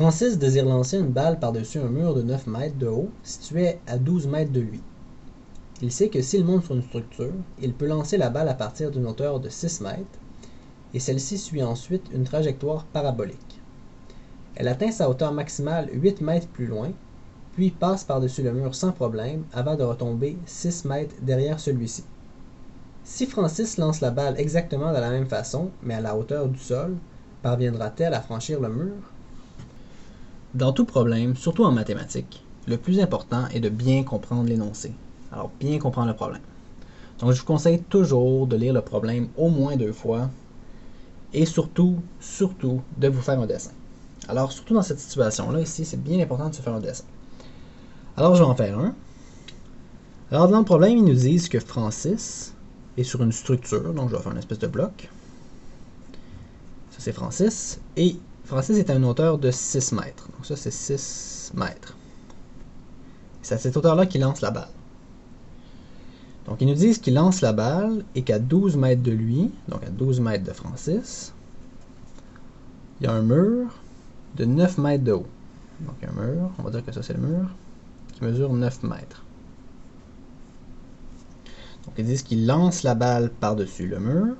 Francis désire lancer une balle par-dessus un mur de 9 mètres de haut, situé à 12 mètres de lui. Il sait que s'il monte sur une structure, il peut lancer la balle à partir d'une hauteur de 6 mètres, et celle-ci suit ensuite une trajectoire parabolique. Elle atteint sa hauteur maximale 8 mètres plus loin, puis passe par-dessus le mur sans problème avant de retomber 6 mètres derrière celui-ci. Si Francis lance la balle exactement de la même façon, mais à la hauteur du sol, parviendra-t-elle à franchir le mur? Dans tout problème, surtout en mathématiques, le plus important est de bien comprendre l'énoncé. Alors, bien comprendre le problème. Donc, je vous conseille toujours de lire le problème au moins 2 fois et surtout, de vous faire un dessin. Alors, surtout dans cette situation-là, ici, c'est bien important de se faire un dessin. Alors, je vais en faire un. Alors, dans le problème, ils nous disent que Francis est sur une structure, donc je vais faire une espèce de bloc. Ça, c'est Francis. Et Francis est à une hauteur de 6 mètres. Donc ça, c'est 6 mètres. C'est à cette hauteur-là qu'il lance la balle. Donc, ils nous disent qu'il lance la balle et qu'à 12 mètres de lui, donc à 12 mètres de Francis, il y a un mur de 9 mètres de haut. Donc, un mur, on va dire que ça, c'est le mur, qui mesure 9 mètres. Donc, ils disent qu'il lance la balle par-dessus le mur.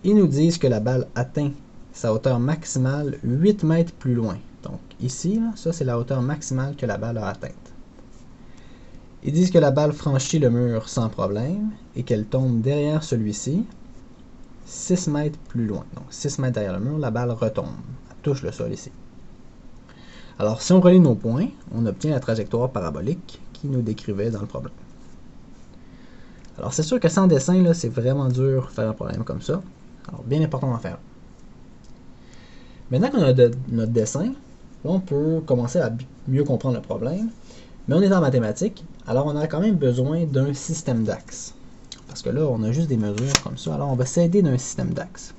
Ils nous disent que la balle atteint sa hauteur maximale 8 mètres plus loin. Donc ici, là, ça c'est la hauteur maximale que la balle a atteinte. Ils disent que la balle franchit le mur sans problème et qu'elle tombe derrière celui-ci 6 mètres plus loin. Donc 6 mètres derrière le mur, la balle retombe. Elle touche le sol ici. Alors si on relie nos points, on obtient la trajectoire parabolique qui nous décrivait dans le problème. Alors c'est sûr que sans dessin, là, c'est vraiment dur de faire un problème comme ça. Alors bien important d'en faire. Maintenant qu'on a notre dessin, là, on peut commencer à mieux comprendre le problème. Mais on est en mathématiques, alors on a quand même besoin d'un système d'axes. Parce que là, on a juste des mesures comme ça, alors on va s'aider d'un système d'axes.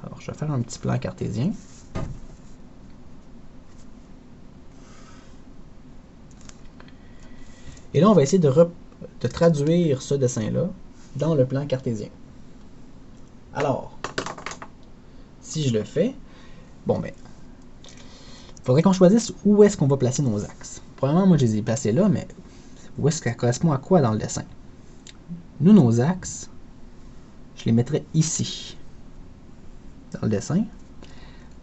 Alors, je vais faire un petit plan cartésien. Et là, on va essayer de traduire ce dessin-là dans le plan cartésien. Alors, si je le fais, bon ben, il faudrait qu'on choisisse où est-ce qu'on va placer nos axes. Probablement, moi, je les ai placés là, mais où est-ce que ça correspond à quoi dans le dessin? Nous, nos axes, je les mettrais ici, dans le dessin,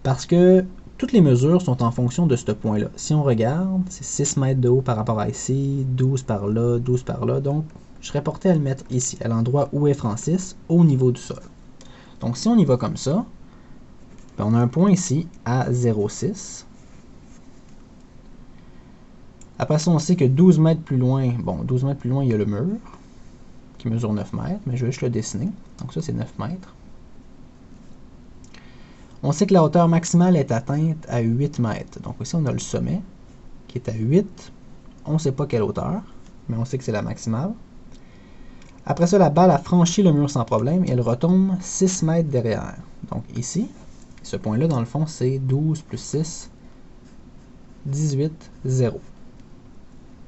parce que toutes les mesures sont en fonction de ce point-là. Si on regarde, c'est 6 mètres de haut par rapport à ici, 12 par là, 12 par là, donc je serais porté à le mettre ici, à l'endroit où est Francis, au niveau du sol. Donc si on y va comme ça, ben on a un point ici à 0,6. Après ça, on sait que 12 mètres plus loin, bon, 12 mètres plus loin, il y a le mur, qui mesure 9 mètres, mais je vais juste le dessiner. Donc ça, c'est 9 mètres. On sait que la hauteur maximale est atteinte à 8 mètres. Donc ici, on a le sommet, qui est à 8. On ne sait pas quelle hauteur, mais on sait que c'est la maximale. Après ça, la balle a franchi le mur sans problème et elle retombe 6 mètres derrière. Donc ici, ce point-là, dans le fond, c'est 12 plus 6, 18, 0.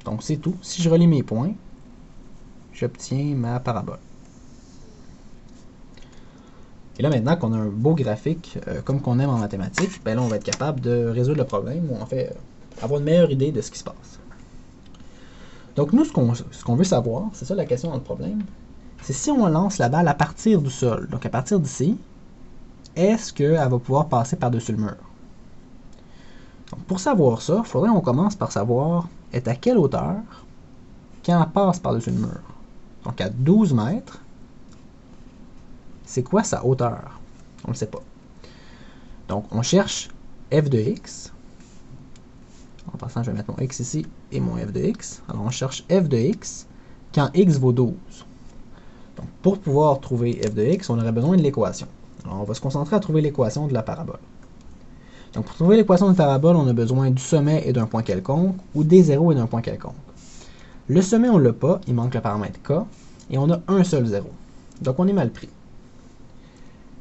Donc c'est tout. Si je relie mes points, j'obtiens ma parabole. Et là, maintenant qu'on a un beau graphique, comme qu'on aime en mathématiques, ben là, on va être capable de résoudre le problème, ou en fait, avoir une meilleure idée de ce qui se passe. Donc nous, ce qu'on veut savoir, c'est ça la question dans le problème, c'est si on lance la balle à partir du sol, donc à partir d'ici, est-ce qu'elle va pouvoir passer par-dessus le mur? Donc pour savoir ça, il faudrait qu'on commence par savoir est à quelle hauteur quand elle passe par-dessus le mur. Donc à 12 mètres, c'est quoi sa hauteur? On ne le sait pas. Donc on cherche f de x. En passant, je vais mettre mon x ici et mon f de x. Alors on cherche f de x quand x vaut 12. Donc pour pouvoir trouver f de x, on aurait besoin de l'équation. Alors on va se concentrer à trouver l'équation de la parabole. Donc pour trouver l'équation de parabole, on a besoin du sommet et d'un point quelconque, ou des zéros et d'un point quelconque. Le sommet, on ne l'a pas, il manque le paramètre k, et on a un seul zéro. Donc on est mal pris.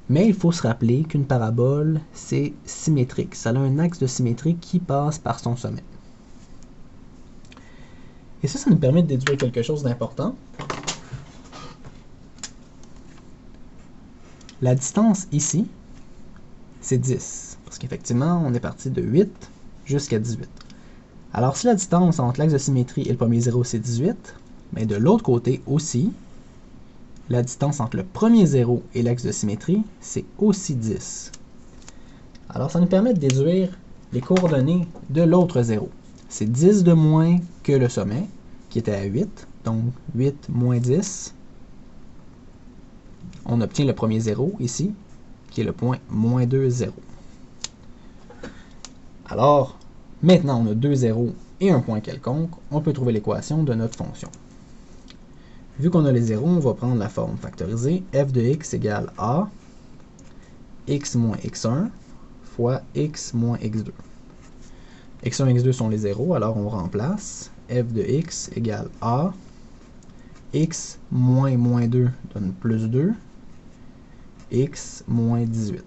Mais il faut se rappeler qu'une parabole, c'est symétrique. Ça a un axe de symétrie qui passe par son sommet. Et ça nous permet de déduire quelque chose d'important. La distance ici c'est 10. Parce qu'effectivement, on est parti de 8 jusqu'à 18. Alors, si la distance entre l'axe de symétrie et le premier 0, c'est 18, mais de l'autre côté aussi, la distance entre le premier 0 et l'axe de symétrie, c'est aussi 10. Alors, ça nous permet de déduire les coordonnées de l'autre 0. C'est 10 de moins que le sommet, qui était à 8. Donc, 8 moins 10. On obtient le premier 0 ici, qui est le point moins 2, 0. Alors, maintenant on a deux zéros et un point quelconque, on peut trouver l'équation de notre fonction. Vu qu'on a les zéros, on va prendre la forme factorisée. F de x égale a, x moins x1, fois x moins x2. x1 et x2 sont les zéros, alors on remplace. F de x égale a, x moins moins 2 donne plus 2, x moins 18.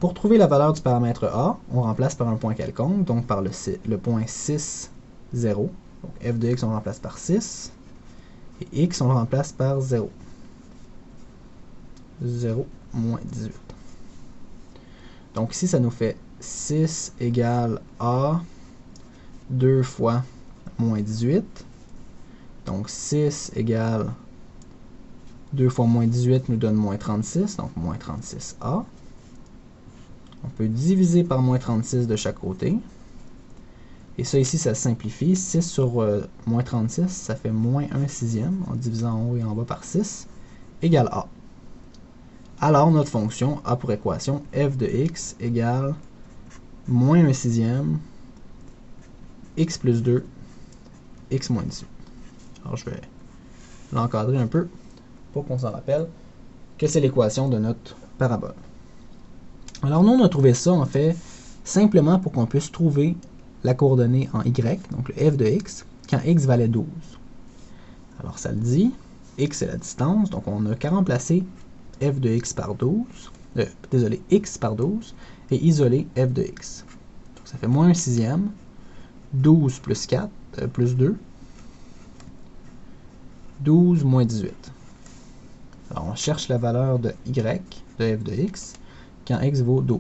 Pour trouver la valeur du paramètre a, on remplace par un point quelconque, donc par le point 6, 0. Donc f de x, on le remplace par 6. Et x, on le remplace par 0. 0 moins 18. Donc ici, ça nous fait 6 égale a 2 fois moins 18. Donc 6 égale 2 fois moins 18 nous donne moins 36, donc moins 36a. On peut diviser par moins 36 de chaque côté. Et ça ici, ça simplifie. 6 sur moins 36, ça fait moins 1 sixième, en divisant en haut et en bas par 6, égale a. Alors, notre fonction a pour équation f de x égale moins 1 sixième, x plus 2, x moins 18. Alors, je vais l'encadrer un peu pour qu'on s'en rappelle que c'est l'équation de notre parabole. Alors, nous, on a trouvé ça, en fait, simplement pour qu'on puisse trouver la coordonnée en y, donc le f de x, quand x valait 12. Alors, ça le dit, x c'est la distance, donc on n'a qu'à remplacer f de x par 12, x par 12, et isoler f de x. Donc, ça fait moins 1 sixième, 12 plus 4, plus 2, 12 moins 18. Alors, on cherche la valeur de y, de f de x, quand x vaut 12.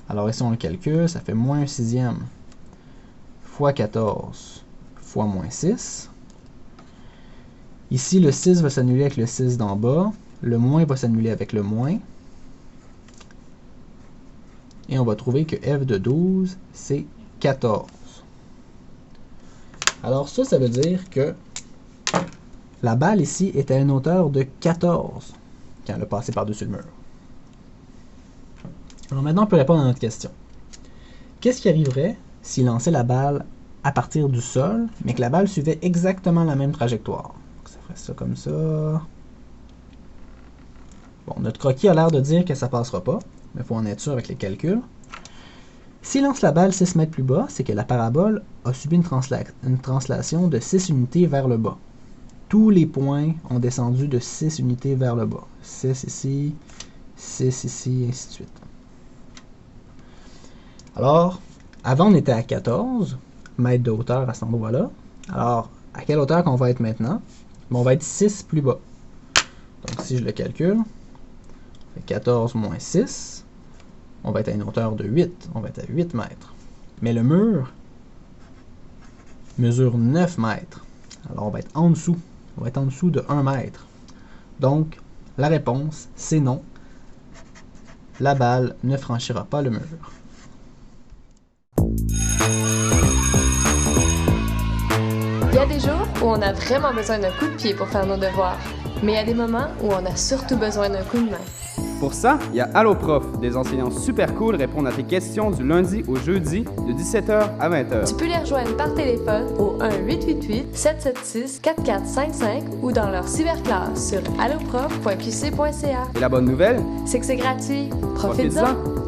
Alors ici, on le calcule, ça fait moins 1 sixième fois 14 fois moins 6. Ici, le 6 va s'annuler avec le 6 d'en bas, le moins va s'annuler avec le moins, et on va trouver que f de 12, c'est 14. Alors ça veut dire que la balle ici est à une hauteur de 14 quand elle a passé par-dessus le mur. Alors maintenant, on peut répondre à notre question. Qu'est-ce qui arriverait s'il lançait la balle à partir du sol, mais que la balle suivait exactement la même trajectoire? Donc, ça ferait ça comme ça. Bon, notre croquis a l'air de dire que ça ne passera pas, mais il faut en être sûr avec les calculs. S'il lance la balle 6 mètres plus bas, c'est que la parabole a subi une translation de 6 unités vers le bas. Tous les points ont descendu de 6 unités vers le bas. 6 ici, 6 ici, et ainsi de suite. Alors, avant on était à 14 mètres de hauteur à cet endroit-là. Alors, à quelle hauteur qu'on va être maintenant? Bon, on va être 6 plus bas. Donc si je le calcule, 14 moins 6, on va être à une hauteur de 8. On va être à 8 mètres. Mais le mur mesure 9 mètres. Alors on va être en dessous. On va être en dessous de 1 mètre. Donc, la réponse, c'est non. La balle ne franchira pas le mur. Il y a des jours où on a vraiment besoin d'un coup de pied pour faire nos devoirs, mais il y a des moments où on a surtout besoin d'un coup de main. Pour ça, il y a Allo Prof, des enseignants super cool répondent à tes questions du lundi au jeudi de 17h à 20h. Tu peux les rejoindre par téléphone au 1-888-776-4455 ou dans leur cyberclasse sur alloprof.qc.ca. Et la bonne nouvelle, C'est que c'est gratuit. Profites-en!